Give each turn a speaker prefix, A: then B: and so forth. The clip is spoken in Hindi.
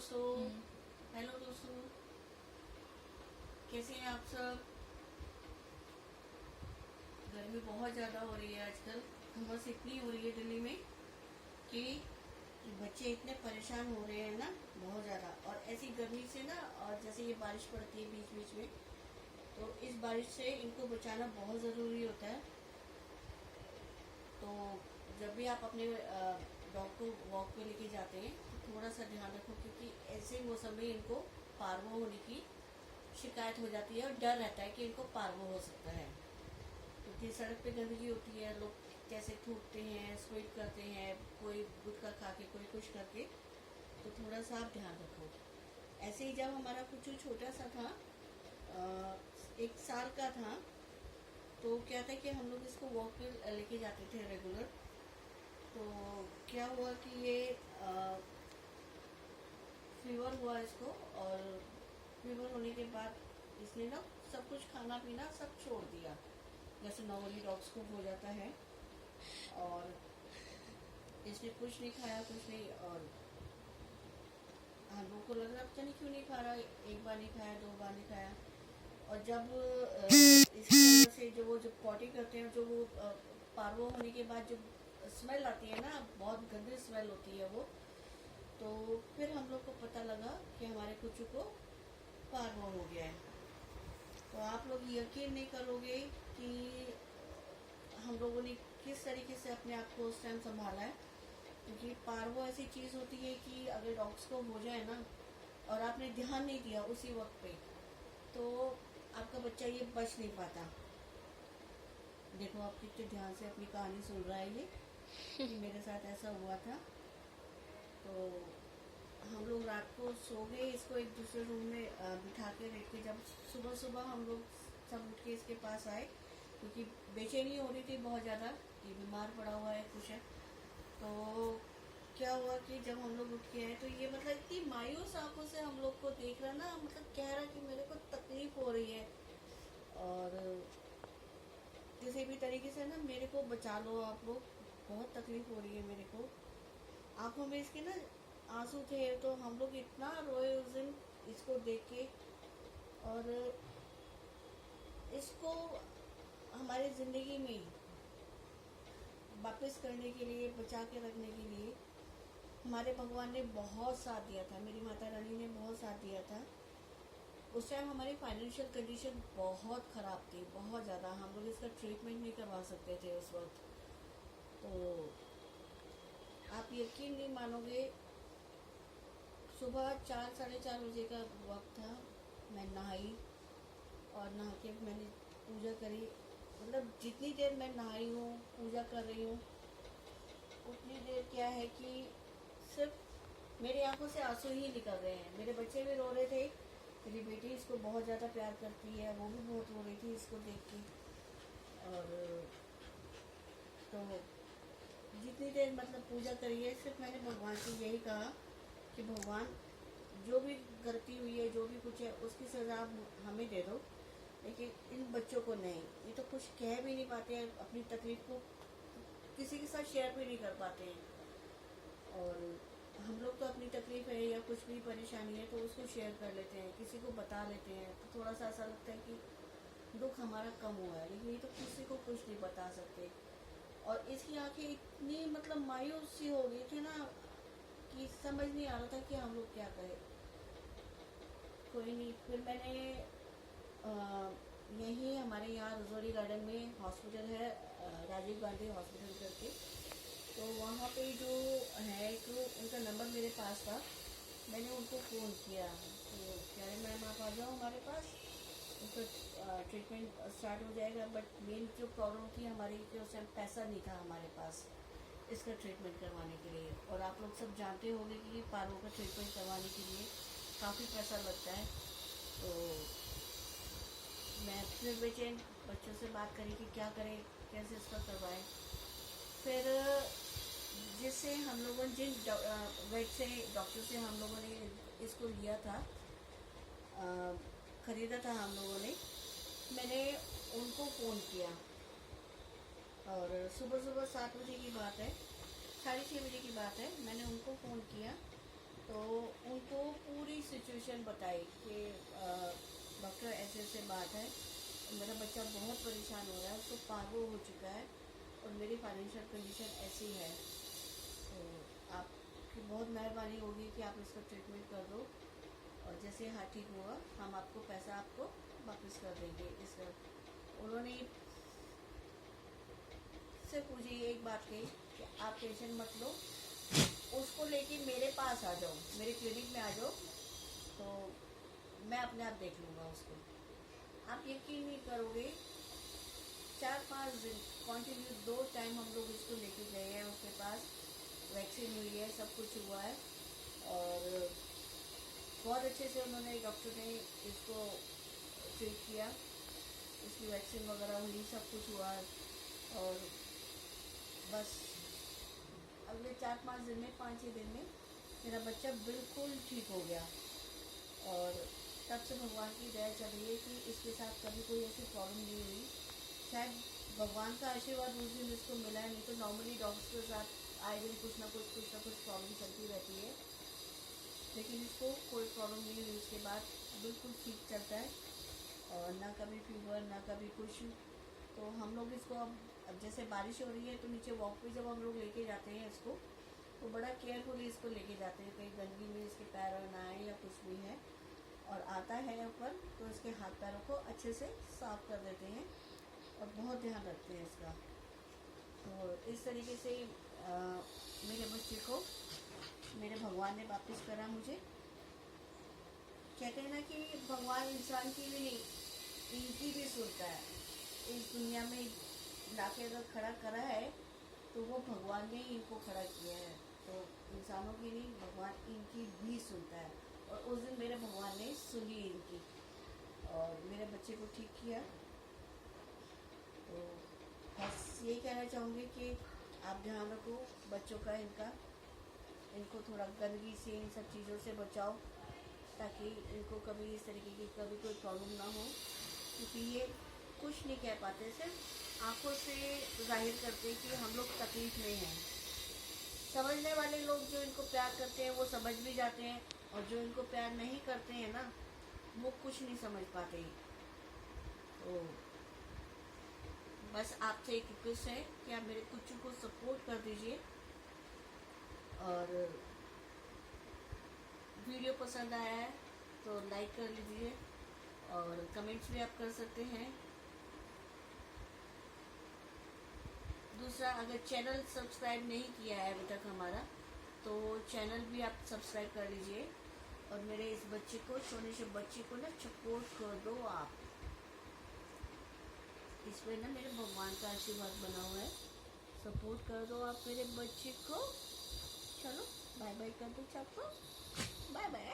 A: दोस्तों, हेलो दोस्तों, कैसे हैं आप सब। गर्मी बहुत ज़्यादा हो रही है आजकल। बस इतनी हो रही है दिल्ली में कि बच्चे इतने परेशान हो रहे हैं ना, बहुत ज़्यादा। और ऐसी गर्मी से ना, और जैसे ये बारिश पड़ती है बीच बीच में, तो इस बारिश से इनको बचाना बहुत ज़रूरी होता है। तो जब भी आप अपने डॉग को वॉक पे लेके जाते हैं तो थोड़ा सा ध्यान रखो, क्योंकि ऐसे मौसम में इनको पार्वो होने की शिकायत हो जाती है और डर रहता है कि इनको पार्वो हो सकता है, क्योंकि सड़क पे गंदगी होती है, लोग कैसे थूकते हैं, स्वीट करते हैं, कोई गुटखा खा के, कोई कुछ करके। तो थोड़ा सा आप ध्यान रखो। ऐसे ही जब हमारा कुछ छोटा सा था, 1 साल का था, तो क्या था कि हम लोग इसको वॉक पे लेके जाते थे रेगुलर। तो क्या हुआ कि ये फीवर हुआ इसको, और फीवर होने के बाद इसने ना सब कुछ खाना पीना सब छोड़ दिया, जैसे नॉर्मली डॉग्स को हो जाता है। और इसने कुछ नहीं खाया, कुछ नहीं। और हम लोग को लग रहा पता नहीं क्यों नहीं खा रहा, 1 बार नहीं खाया, 2 बार नहीं खाया। और जब इसके अंदर से जो वो जब पॉटी करते हैं, जो वो पार्वो होने के बाद जो स्मेल आती है ना, बहुत गंदी स्मेल होती है वो। तो फिर हम लोग को पता लगा कि हमारे कुचू को पार्वो हो गया है। तो आप लोग यकीन नहीं करोगे कि हम लोगों ने किस तरीके से अपने आप को उस टाइम संभाला है, क्योंकि पार्वो ऐसी चीज़ होती है कि अगर डॉग्स को हो जाए ना, और आपने ध्यान नहीं दिया उसी वक्त पे, तो आपका बच्चा ये बच नहीं पाता। देखो आप कितने ध्यान से अपनी कहानी सुन रहा है ये, कि मेरे साथ ऐसा हुआ था। तो हम लोग रात को सो गए, इसको एक दूसरे रूम में बिठा के रख के, जब सुबह सुबह हम लोग सब उठ के इसके पास आए, क्योंकि बेचैनी हो रही थी बहुत ज़्यादा, ये बीमार पड़ा हुआ है कुछ है। तो क्या हुआ कि जब हम लोग उठ के आए, तो ये मतलब इतनी मायूस आंखों से हम लोग को देख रहा ना, मतलब कह रहा कि मेरे को तकलीफ हो रही है, और किसी भी तरीके से ना मेरे को बचा लो आप लोग, बहुत तकलीफ हो रही है मेरे को। आंखों में इसके ना आंसू थे, तो हम लोग इतना रोए उस दिन इसको देख के। और इसको हमारी ज़िंदगी में वापस करने के लिए, बचा के रखने के लिए हमारे भगवान ने बहुत साथ दिया था, मेरी माता रानी ने बहुत साथ दिया था। उस टाइम हमारी फाइनेंशियल कंडीशन बहुत ख़राब थी, बहुत ज़्यादा। हम लोग इसका ट्रीटमेंट नहीं करवा सकते थे उस वक्त। तो आप यकीन नहीं मानोगे, सुबह 4 साढ़े 4 बजे का वक्त था। मैं नहाई, और नहा के मैंने पूजा करी। मतलब जितनी देर मैं नहाई हूँ, पूजा कर रही हूँ, उतनी देर क्या है कि सिर्फ मेरी आंखों से आंसू ही निकल रहे हैं। मेरे बच्चे भी रो रहे थे, मेरी बेटी इसको बहुत ज़्यादा प्यार करती है, वो भी बहुत रो रही थी इसको देख के। और तो जितनी देर मतलब पूजा करी है, सिर्फ मैंने भगवान से यही कहा कि भगवान, जो भी गलती हुई है, जो भी कुछ है, उसकी सज़ा आप हमें दे दो, लेकिन इन बच्चों को नहीं। ये तो कुछ कह भी नहीं पाते हैं, अपनी तकलीफ को किसी के साथ शेयर भी नहीं कर पाते हैं। और हम लोग तो अपनी तकलीफ है या कुछ भी परेशानी है तो उसको शेयर कर लेते हैं, किसी को बता लेते हैं, तो थोड़ा सा ऐसा लगता है कि दुख हमारा कम हुआ है। लेकिन ये तो किसी को कुछ नहीं बता सकते। और इसकी आंखें इतनी मतलब मायूस सी हो गई थी ना, कि समझ नहीं आ रहा था कि हम लोग क्या करें। कोई नहीं, फिर मैंने यहीं हमारे यहाँ रजौरी गार्डन में हॉस्पिटल है, राजीव गांधी हॉस्पिटल करके, तो वहाँ पे जो है एक, उनका नंबर मेरे पास था। मैंने उनको फ़ोन किया, तो कह रहे मैम आप आ जाओ हमारे पास, उसका ट्रीटमेंट स्टार्ट हो जाएगा। बट मेन जो प्रॉब्लम थी हमारी कि उस टाइम पैसा नहीं था हमारे पास इसका ट्रीटमेंट करवाने के लिए। और आप लोग सब जानते होंगे कि पार्वो का ट्रीटमेंट करवाने के लिए काफ़ी पैसा लगता है। तो मैं फिर बेचैन बच्चों से बात करी कि क्या करें, कैसे इसका करवाएं। फिर जिससे हम लोगों ने, जिन वेट से, डॉक्टर से हम लोगों ने इसको लिया था, ख़रीदा था हम लोगों ने, मैंने उनको फ़ोन किया। और सुबह सुबह 7 बजे की बात है, 6:30 बजे की बात है, मैंने उनको फ़ोन किया। तो उनको सिचुएशन बताई कि डॉक्टर ऐसे ऐसे बात है, मेरा बच्चा बहुत परेशान हो रहा है, उसको पागो हो चुका है और मेरी फाइनेंशियल कंडीशन ऐसी है, तो आपकी बहुत मेहरबानी होगी कि आप इसका ट्रीटमेंट कर दो और जैसे हाँ ठीक होगा हम आपको पैसा आपको वापस कर देंगे। इस उन्होंने सिर्फ मुझे एक बात कही कि आप टेंशन मत लो, उसको लेके मेरे पास आ जाओ, मेरे क्लिनिक में आ जाओ, तो मैं अपने आप देख लूँगा उसको। आप यकीन नहीं करोगे, 4-5 दिन कंटिन्यू 2 टाइम हम लोग इसको लेके गए हैं उसके पास, वैक्सीन हुई है, सब कुछ हुआ है और बहुत अच्छे से उन्होंने, डॉक्टर ने इसको ट्रीट किया, इसकी वैक्सीन वगैरह हुई, सब कुछ हुआ और बस अगले 4-5 दिन में, 5-6 दिन में मेरा बच्चा बिल्कुल ठीक हो गया। और तब से भगवान की दया चल रही है कि इसके साथ कभी कोई ऐसी प्रॉब्लम नहीं हुई। शायद भगवान का आशीर्वाद उस दिन इसको मिला है, नहीं तो नॉर्मली डॉग्स के साथ आए दिन कुछ ना कुछ प्रॉब्लम चलती रहती है, लेकिन इसको कोई प्रॉब्लम नहीं हुई। उसके बाद बिल्कुल ठीक चलता है और ना कभी फीवर ना कभी कुछ। तो हम लोग इसको अब जैसे बारिश हो रही है तो नीचे वॉक पे जब हम लोग लेके जाते हैं इसको, तो बड़ा केयरफुली इसको लेके जाते हैं, कहीं गंदगी में इसके पैर ना आए या कुछ भी है, और आता है ऊपर तो इसके हाथ पैरों को अच्छे से साफ कर देते हैं और बहुत ध्यान रखते हैं इसका। तो इस तरीके से मेरे बच्चे को मेरे भगवान ने वापस करा मुझे। कहते हैं ना कि भगवान इंसान की भी नहीं, इनकी भी सुनता है। इस दुनिया में लाके अगर खड़ा करा है तो वो भगवान ने ही इनको खड़ा किया है, तो इंसानों की नहीं, भगवान इनकी भी सुनता है। और उस दिन मेरे भगवान ने सुनी इनकी और मेरे बच्चे को ठीक किया। तो बस यही कहना चाहूँगी कि आप ध्यान रखो बच्चों का, इनको थोड़ा गंदगी से, इन सब चीज़ों से बचाओ, ताकि इनको कभी इस तरीके की कभी कोई प्रॉब्लम ना हो, क्योंकि ये कुछ नहीं कह पाते, सिर्फ आंखों से जाहिर करते कि हम लोग तकलीफ में हैं। समझने वाले लोग जो इनको प्यार करते हैं वो समझ भी जाते हैं, और जो इनको प्यार नहीं करते हैं ना, वो कुछ नहीं समझ पाते। तो बस आपसे एक रिक्वेस्ट है कि आप मेरे कुछ को सपोर्ट कर दीजिए, और वीडियो पसंद आया है तो लाइक कर लीजिए और कमेंट्स भी आप कर सकते हैं। दूसरा, अगर चैनल सब्सक्राइब नहीं किया है अभी तक हमारा, तो चैनल भी आप सब्सक्राइब कर लीजिए और मेरे इस बच्चे को, सोने से बच्चे को ना सपोर्ट कर दो आप। इसमें ना मेरे भगवान का आशीर्वाद बना हुआ है, सपोर्ट कर दो आप मेरे बच्चे को। चलो बाय बाय कर दो सबको, बाय बाय।